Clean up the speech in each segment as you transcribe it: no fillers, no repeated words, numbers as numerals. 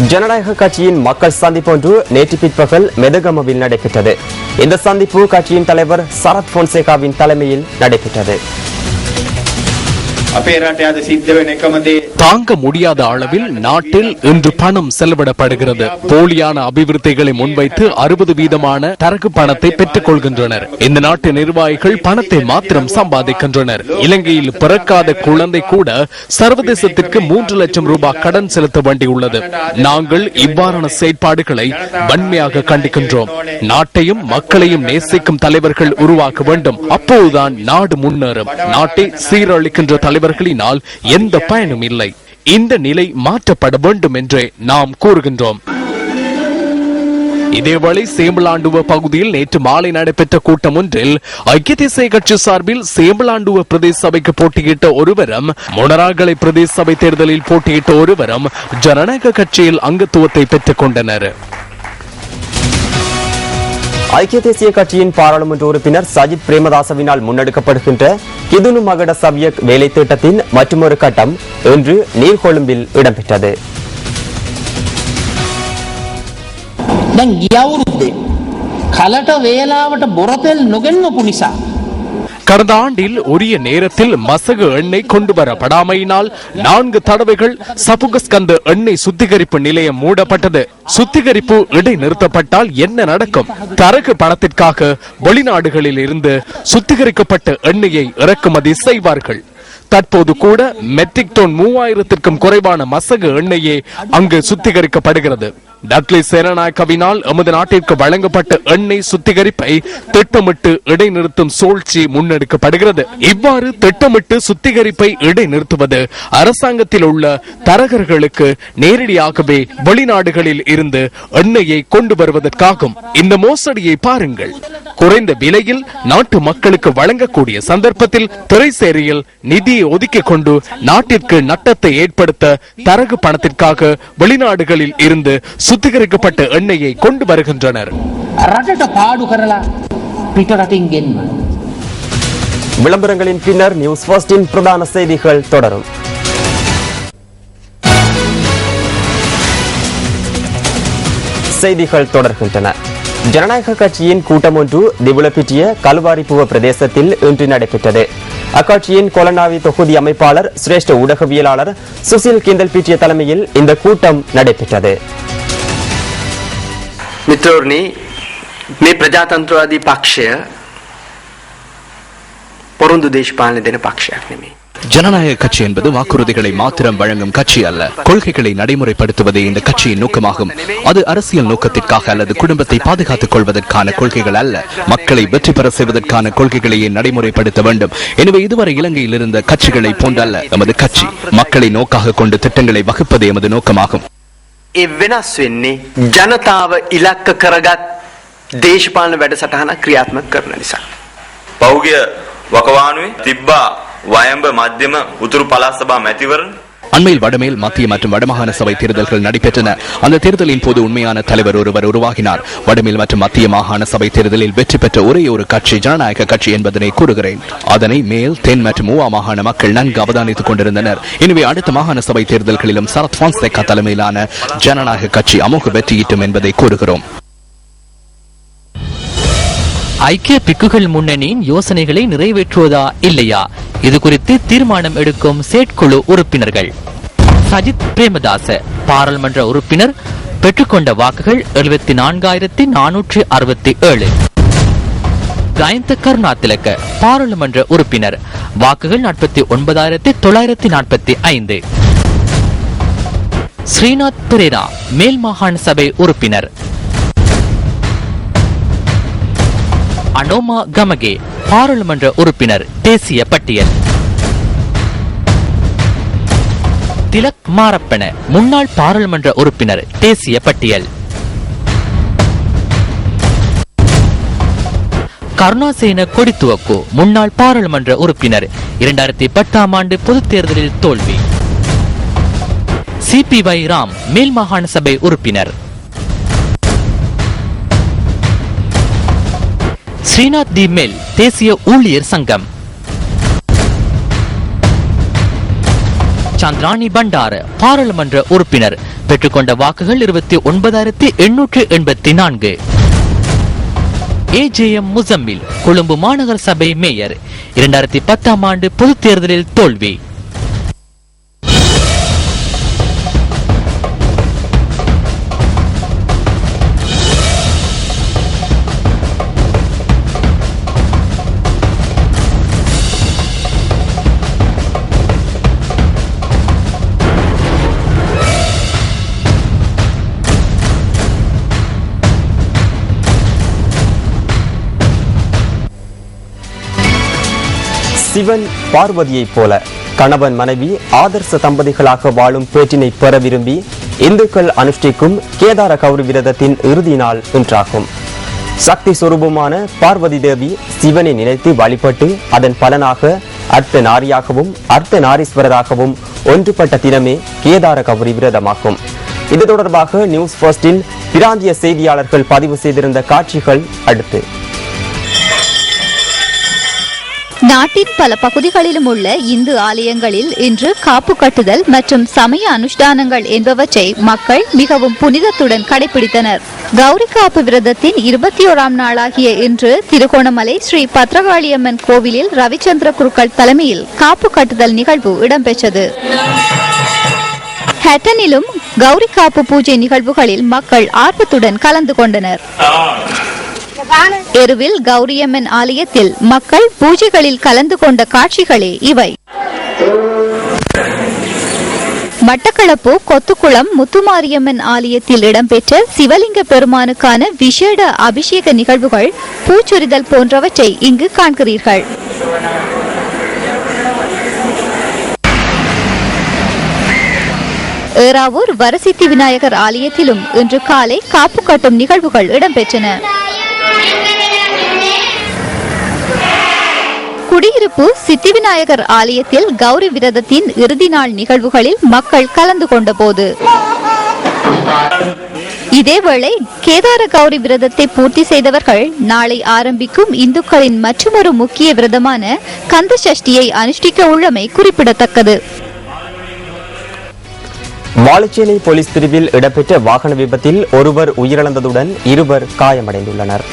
ஜனநாயக கட்சியின் மக்கள் சந்திப்பு ஒன்று நேற்று பிற்பகல் மெதகமவில் நடைபெற்றது. இந்த சந்திப்பு கட்சியின் தலைவர் சரத் பொன்சேகாவின் தலைமையில் நடைபெற்றது. தாங்க முடியாத அளவில் நாட்டில் இன்று பணம் செலவிடப்படுகிறது. போலியான அபிவிருத்திகளை முன்வைத்து 60% தரகு பணத்தை பெற்றுக் கொள்கின்றனர். இந்த நாட்டு நிர்வாகிகள் பணத்தை மாத்திரம் சம்பாதிக்கின்றனர். இலங்கையில் பிறக்காத குழந்தை கூட சர்வதேசத்திற்கு 3 லட்சம் ரூபாய் கடன் செலுத்த வேண்டியுள்ளது. நாங்கள் இவ்வாறான செயற்பாடுகளை வன்மையாக கண்டிக்கின்றோம். நாட்டையும் மக்களையும் நேசிக்கும் தலைவர்கள் உருவாக்க வேண்டும். அப்போதுதான் நாடு முன்னேறும். நாட்டை சீரழிக்கின்ற தலைவர்களினால் எந்த பயனும் இல்லை. இந்த நிலை மாற்றப்பட வேண்டும் என்றே நாம் கூறுகின்றோம். இதேவேளை சேம்பலாண்டுவ பகுதியில் நேற்று மாலை நடைபெற்ற கூட்டம் ஒன்றில் ஐக்கிய தேசிய கட்சி சார்பில் சேம்பலாண்டுவ பிரதேச சபைக்கு போட்டியிட்ட ஒருவரும், மொனராகலை பிரதேச சபை தேர்தலில் போட்டியிட்ட ஒருவரும் ஜனநாயக கட்சியில் அங்கத்துவத்தை பெற்றுக் கொண்டனர். ஐக்கிய தேசிய கட்சியின் பாராளுமன்ற உறுப்பினர் சஜித் பிரேமதாசவினால் முன்னெடுக்கப்படுகின்ற கிதுனு மகட சவியக் வேலை திட்டத்தின் மற்றொரு கட்டம் இன்று நீர்கொழும்பில் இடம்பெற்றது. கடந்த ஆண்டில் உரிய நேரத்தில் மசகு எண்ணெய் கொண்டு வரப்படாமையினால் 4 தடவைகள் சபுகஸ்கந்த எண்ணெய் சுத்திகரிப்பு நிலையம் மூடப்பட்டது. சுத்திகரிப்பு இடைநிறுத்தப்பட்டால் என்ன நடக்கும்? தரகு பணத்திற்காக வெளிநாடுகளில் இருந்து சுத்திகரிக்கப்பட்ட எண்ணெயை இறக்குமதி செய்வார்கள். தற்போது கூட மெட்ரிக் டன் 3000க்கும் குறைவான மசகு எண்ணெயே அங்கு சுத்திகரிக்கப்படுகிறது. டக்ளி சேனநாயக்கவினால் எமது நாட்டிற்கு வழங்கப்பட்ட எண்ணெய் சுத்திகரிப்பை திட்டமிட்டு இடைநிறுத்தும் சூழ்ச்சி முன்னெடுக்கப்படுகிறது. இவ்வாறு திட்டமிட்டு சுத்திகரிப்பை இடைநிறுத்துவது அரசாங்கத்தில் உள்ள தரகர்களுக்கு நேரடியாகவே வெளிநாடுகளில் இருந்து எண்ணெயை கொண்டு வருவதற்காகும். இந்த மோசடியை பாருங்கள். குறைந்த விலையில் நாட்டு மக்களுக்கு வழங்கக்கூடிய சந்தர்ப்பத்தில் திரைசேரியில் நிதியை ஒதுக்கிக் கொண்டு நாட்டிற்கு நட்டத்தை ஏற்படுத்த தரகு பணத்திற்காக வெளிநாடுகளில் இருந்து சுத்திகரிக்கப்பட்ட எண்ணெயை கொண்டு வருகின்றனர். விளம்பரங்களின் பின்னர் நியூஸ் ஃபர்ஸ்டின் பிரதான செய்திகள் தொடரும். செய்திகள் தொடர்கின்றன. ஜனநாயக கட்சியின் கூட்டம் ஒன்று திபுலப்பிட்டிய கல்வாரிப்புவ பிரதேசத்தில் இன்று நடைபெற்றது. அக்கட்சியின் கொலனாவி தொகுதி அமைப்பாளர் சிரேஷ்ட ஊடகவியலாளர் சுசில் கிந்தல்பீட்டிய தலைமையில் இந்த கூட்டம் நடைபெற்றது. මිත්‍රෝනි මේ ප්‍රජාතන්ත්‍රවාදී පක්ෂය පොරොන්දු දේශපාලන දෙන පක්ෂයක් නෙමෙයි. ஜனநாயக கட்சி என்பது வாக்குறுதிகளை மாத்திரம் வழங்கும் கட்சி அல்ல. கொள்கைகளை நடைமுறைப்படுத்துவதே இந்த கட்சியின் நோக்கமாகும். அது அரசியல் நோக்கத்திற்காக அல்லது குடும்பத்தை பாதுகாத்துக் கொள்வதற்கான கொள்கைகள் அல்ல. மக்களை வெற்றி பெற செய்வதற்கான கொள்கைகளையே நடைமுறைப்படுத்த வேண்டும். எனவே இதுவரை இலங்கையில் இருந்த கட்சிகளை போன்றல்ல எமது கட்சி. மக்களை நோக்காக கொண்டு திட்டங்களை வகுப்பதே எமது நோக்கமாகும். ඒ වෙනස් වෙන්නේ ජනතාව ඉලක්ක කරගත් දේශපාලන වැඩසටහන ක්‍රියාත්මක කරන නිසා. පෞගිය වකවානුවේ තිබ්බා වයඹ මධ්‍යම උතුරු පළාත් සභා මැතිවරණ. அண்மையில் வடமேல் மத்திய மற்றும் வடமாகாண சபை தேர்தல்கள் நடைபெற்றன. அந்த தேர்தலின் போது உண்மையான தலைவர் ஒருவர் உருவாகினார். வடமேல் மற்றும் மத்திய மாகாண சபை தேர்தலில் வெற்றி பெற்ற ஒரே ஒரு கட்சி ஜனநாயக கட்சி என்பதனை கூறுகிறேன். அதனை மேல், தென் மற்றும் மூவா மாகாண மக்கள் நன்கு அவதானித்துக் கொண்டிருந்தனர். எனவே அடுத்த மாகாண சபை தேர்தல்களிலும் சரத் பொன்சேகா தலைமையிலான ஜனநாயக கட்சி அமோக வெற்றியீட்டும் என்பதை கூறுகிறோம். ஐக்கிய பிக்குகள் முன்னணியின் யோசனைகளை நிறைவேற்றுவதா இல்லையா, இது குறித்து தீர்மானம் எடுக்கும் செயற்குழு உறுப்பினர்கள். சஜித் பிரேமதாச பாராளுமன்ற உறுப்பினர் பெற்றுக்கொண்ட வாக்குகள் 74,467. கயந்த கருணாதிலக்க பாராளுமன்ற உறுப்பினர் வாக்குகள் 49,945. ஸ்ரீநாத் பெரேரா மேல் மாகாண சபை உறுப்பினர். அனோமா கமகே பாராளுமன்ற உறுப்பினர் தேசிய பட்டியல். திலக் மாரப்பன முன்னாள் பாராளுமன்ற உறுப்பினர் தேசிய பட்டியல். கருணாசேன கொடித்துவக்கு முன்னாள் பாராளுமன்ற உறுப்பினர் 2010ஆம் ஆண்டு பொதுத் தேர்தலில் தோல்வி. சிபிவை ராம் மேல் மாகாண சபை உறுப்பினர். ஸ்ரீநாத் டி மேல் தேசிய ஊழியர் சங்கம். சந்திராணி பண்டார பாராளுமன்ற உறுப்பினர் பெற்றுக்கொண்ட வாக்குகள் 29,884. AJM முசம்மில் கொழும்பு மாநகர சபை மேயர் 2010ஆம் ஆண்டு பொதுத் தேர்தலில் தோல்வி. சிவன் பார்வதியைப் போல கணவன் மனைவி ஆதர்ச தம்பதிகளாக வாழும் பேற்றினை பெற விரும்பி இந்துக்கள் அனுஷ்டிக்கும் கேதார கௌரி விரதத்தின் இறுதி நாள் இன்றாகும். சக்தி சொரூபமான பார்வதி தேவி சிவனை நினைத்து வழிபட்டு அதன் பலனாக அர்த்த நாரியாகவும் அர்த்த நாரீஸ்வரராகவும் ஒன்றுபட்ட தினமே கேதார கௌரி விரதமாகும். இது தொடர்பாக நியூஸ் ஃபர்ஸ்டில் பிராந்திய செய்தியாளர்கள் பதிவு செய்திருந்த காட்சிகள் அடுத்து. நாட்டின் பல பகுதிகளிலும் உள்ள இந்து ஆலயங்களில் இன்று காப்பு கட்டுதல் மற்றும் சமய அனுஷ்டானங்கள் என்பவற்றை மக்கள் மிகவும் புனிதத்துடன் கடைபிடித்தனர். கௌரி காப்பு விரதத்தின் 21ஆம் நாளாகிய இன்று திருகோணமலை ஸ்ரீ பத்ரகாளியம்மன் கோவிலில் ரவிச்சந்திர குருக்கள் தலைமையில் காப்பு கட்டுதல் நிகழ்வு இடம்பெற்றது. ஹட்டனிலும் கௌரி காப்பு பூஜை நிகழ்வுகளில் மக்கள் ஆர்வத்துடன் கலந்து கொண்டனர். எருவில் கௌரியம்மன் ஆலயத்தில் மக்கள் பூஜைகளில் கலந்து கொண்ட காட்சிகளே இவை. மட்டக்களப்பு கொத்துக்குளம் முத்துமாரியம்மன் ஆலயத்தில் இடம்பெற்ற சிவலிங்க பெருமானுக்கான விசேட அபிஷேக நிகழ்வுகள், பூச்சொரிதல் போன்றவற்றை இங்கு காண்கிறீர்கள். ஏறாவூர் வரசித்தி விநாயகர் ஆலயத்திலும் இன்று காலை காப்பு கட்டும் நிகழ்வுகள் இடம்பெற்றன. குடியிருப்பு சித்தி விநாயகர் ஆலயத்தில் கௌரி விரதத்தின் இறுதி நாள் நிகழ்வுகளில் மக்கள் கலந்து கொண்ட போது இதேவேளை கேதார கௌரி விரதத்தை பூர்த்தி செய்தவர்கள் நாளை ஆரம்பிக்கும் இந்துக்களின் மற்றொரு முக்கிய விரதமான கந்த சஷ்டியை அனுஷ்டிக்க உள்ளமை குறிப்பிடத்தக்கது. வாழைச்சேனை போலீஸ் பிரிவில் இடம்பெற்ற வாகன விபத்தில் ஒருவர் உயிரிழந்ததுடன் 2 காயமடைந்துள்ளனர்.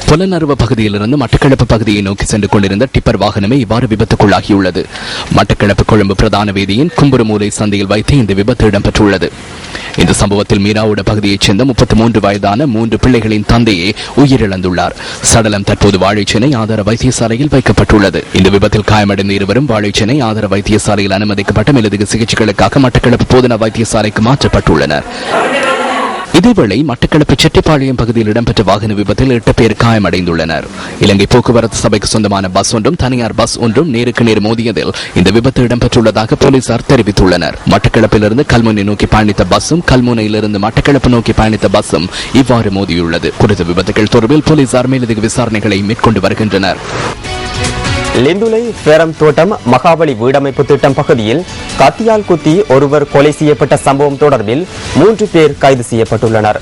புலனறுவ பகுதியிலிருந்து மட்டக்களப்பு பகுதியை நோக்கி சென்று கொண்டிருந்த டிப்பர் வாகனமே இவ்வாறு விபத்துக்குள்ளாகியுள்ளது. மட்டக்களப்பு கொழும்பு பிரதான வீதியின் கும்புருமூலை சந்தையில் வைத்து இந்த விபத்து இடம்பெற்றுள்ளது. இந்த சம்பவத்தில் மீராவுட பகுதியைச் சேர்ந்த 33 வயதான 3 பிள்ளைகளின் தந்தையே உயிரிழந்துள்ளார். சடலம் தற்போது வாழைச்சேனை ஆதார வைத்தியசாலையில் வைக்கப்பட்டுள்ளது. இந்த விபத்தில் காயமடைந்த 2 வாழைச்சேனை ஆதார வைத்தியசாலையில் அனுமதிக்கப்பட்ட மேலதிக சிகிச்சைகளுக்காக மட்டக்களப்பு போதனா வைத்தியசாலைக்கு மாற்றப்பட்டுள்ளனர். இதேவேளை மட்டக்களப்பு செட்டிப்பாளையம் பகுதியில் இடம்பெற்ற வாகன விபத்தில் 8 பேர் காயமடைந்துள்ளனர். இலங்கை போக்குவரத்து சபைக்கு சொந்தமான பஸ் ஒன்றும் தனியார் பஸ் ஒன்றும் நேருக்கு நேர் மோதியதில் இந்த விபத்து இடம்பெற்றுள்ளதாக போலீசார் தெரிவித்துள்ளனர். மட்டக்களப்பிலிருந்து கல்முனை நோக்கி பயணித்த பஸ்ஸும் கல்முனையிலிருந்து மட்டக்களப்பு நோக்கி பயணித்த பஸ்ஸும் இவ்வாறு மோதியுள்ளது. குறித்த விபத்துகள் தொடர்பில் போலீசார் மேலதிக விசாரணைகளை மேற்கொண்டு வருகின்றனர். லிந்துலை பேரம் தோட்டம் மகாபலி வீடமைப்பு திட்டம் பகுதியில் கத்தியால் குத்தி ஒருவர் கொலை செய்யப்பட்ட சம்பவம் தொடர்பில் 3 பேர் கைது செய்யப்பட்டுள்ளனர்.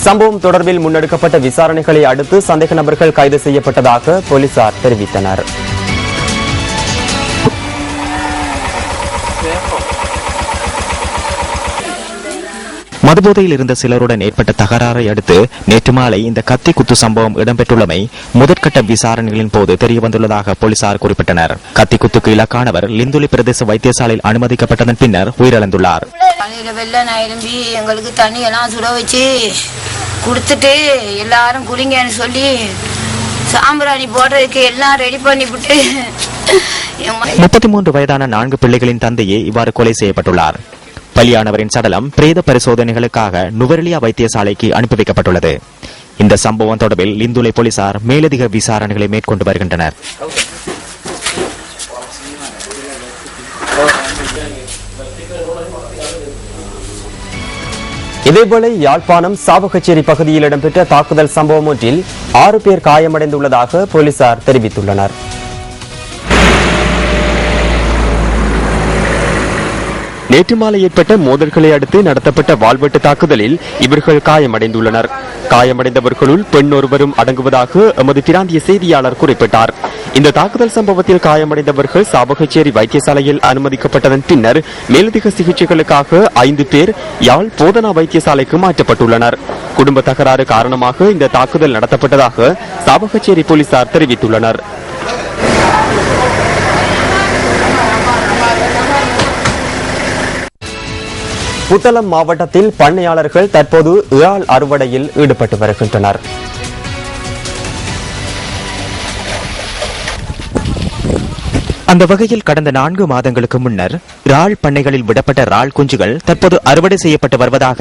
சம்பவம் தொடர்பில் முன்னெடுக்கப்பட்ட விசாரணைகளை அடுத்து சந்தேக நபர்கள் கைது செய்யப்பட்டதாக போலீசார் தெரிவித்தனர். மதுபோதையில் இருந்த சிலருடன் ஏற்பட்ட தகராறை அடுத்து நேற்று மாலை இந்த கத்தி குத்து சம்பவம் இடம்பெற்றுள்ளமை முதற்கட்ட விசாரணைகளின் போது தெரியவந்துள்ளதாக போலீசார் குறிப்பிட்டனர். கத்தி குத்துக்கு இலக்கானவர் லிந்துலி பிரதேச வைத்தியசாலையில் அனுமதிக்கப்பட்டதன் பின்னர் உயிரிழந்துள்ளார். எங்களுக்கு தண்ணி எல்லாம் சுட வச்சு கொடுத்துட்டு எல்லாரும் குடிங்கன்னு சொல்லி சாம்பிராணி போடுறதுக்கு எல்லாம் ரெடி பண்ணிவிட்டு 33 வயதான 4 பிள்ளைகளின் தந்தையே இவ்வாறு கொலை செய்யப்பட்டுள்ளார். பலியானவரின் சடலம் பிரேத பரிசோதனைகளுக்காக நுவரெலியா வைத்தியசாலைக்கு அனுப்பி வைக்கப்பட்டுள்ளது. இந்த சம்பவம் தொடர்பில் லிந்துலை போலீசார் மேலதிக விசாரணைகளை மேற்கொண்டு வருகின்றனர். இதேபோல யாழ்ப்பாணம் சாவகச்சேரி பகுதியில் இடம்பெற்ற தாக்குதல் சம்பவம் ஒன்றில் 6 பேர் காயமடைந்துள்ளதாக போலீசார் தெரிவித்துள்ளனர். நேற்று மாலை ஏற்பட்ட மோதல்களை அடுத்து நடத்தப்பட்ட வாள்வெட்டு தாக்குதலில் இவர்கள் காயமடைந்துள்ளனர். காயமடைந்தவர்களுள் பெண் ஒருவரும் அடங்குவதாக எமது பிராந்திய செய்தியாளர் குறிப்பிட்டார். இந்த தாக்குதல் சம்பவத்தில் காயமடைந்தவர்கள் சாவகச்சேரி வைத்தியசாலையில் அனுமதிக்கப்பட்டதன் பின்னர் மேலதிக சிகிச்சைகளுக்காக 5 பேர் யாழ் போதனா வைத்தியசாலைக்கு மாற்றப்பட்டுள்ளனர். குடும்ப தகராறு காரணமாக இந்த தாக்குதல் நடத்தப்பட்டதாக சாவகச்சேரி போலீசார் தெரிவித்துள்ளனர். புத்தளம் மாவட்டத்தில் பண்ணையாளர்கள் தற்போது இறால் அறுவடையில் ஈடுபட்டு வருகின்றனர். அந்த வகையில் கடந்த 4 மாதங்களுக்கு முன்னர் இறால் பண்ணைகளில் விடப்பட்ட இறால் குஞ்சுகள் தற்போது அறுவடை செய்யப்பட்டு வருவதாக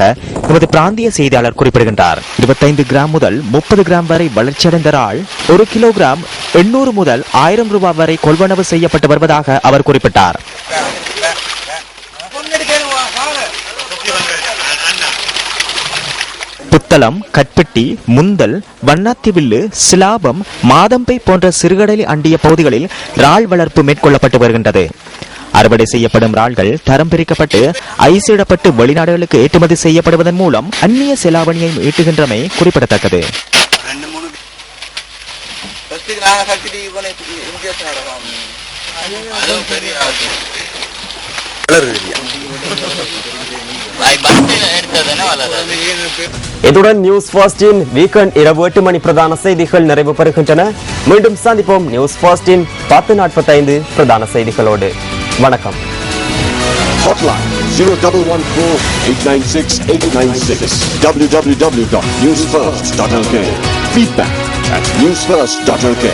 எமது பிராந்திய செய்தியாளர் குறிப்பிடுகின்றார். 25 கிராம் முதல் 30 கிராம் வரை வளர்ச்சியடைந்த இறால் 1 கிலோகிராம் 800 முதல் 1000 ரூபாய் வரை கொள்வனவு செய்யப்பட்டு வருவதாக அவர் குறிப்பிட்டார். புத்தளம், கட்பெட்டி, முந்தல், வண்ணாத்திவில்லு, சிலாபம், மாதம்பை போன்ற சிறுகடலை அண்டிய பகுதிகளில் இறால் வளர்ப்பு மேற்கொள்ளப்பட்டு வருகின்றது. அறுவடை செய்யப்படும் இறால்கள் தரம் பிரிக்கப்பட்டு ஐசிடப்பட்டு வெளிநாடுகளுக்கு ஏற்றுமதி செய்யப்படுவதன் மூலம் அந்நிய செலாவணியையும் ஈட்டுகின்றமை குறிப்பிடத்தக்கது. இத்துடன் நியூஸ் ஃபர்ஸ்டின் வீக்கெண்ட் இரவு 8 மணி பிரதான செய்திகள் நிறைவு பெறுகின்றன. மீண்டும் சந்திப்போம் நியூஸ் ஃபர்ஸ்டின் 10:45 பிரதான செய்திகளோடு. வணக்கம். Hotline 0114-896-896 www.newsfirst.lk. Feedback at newsfirst.lk.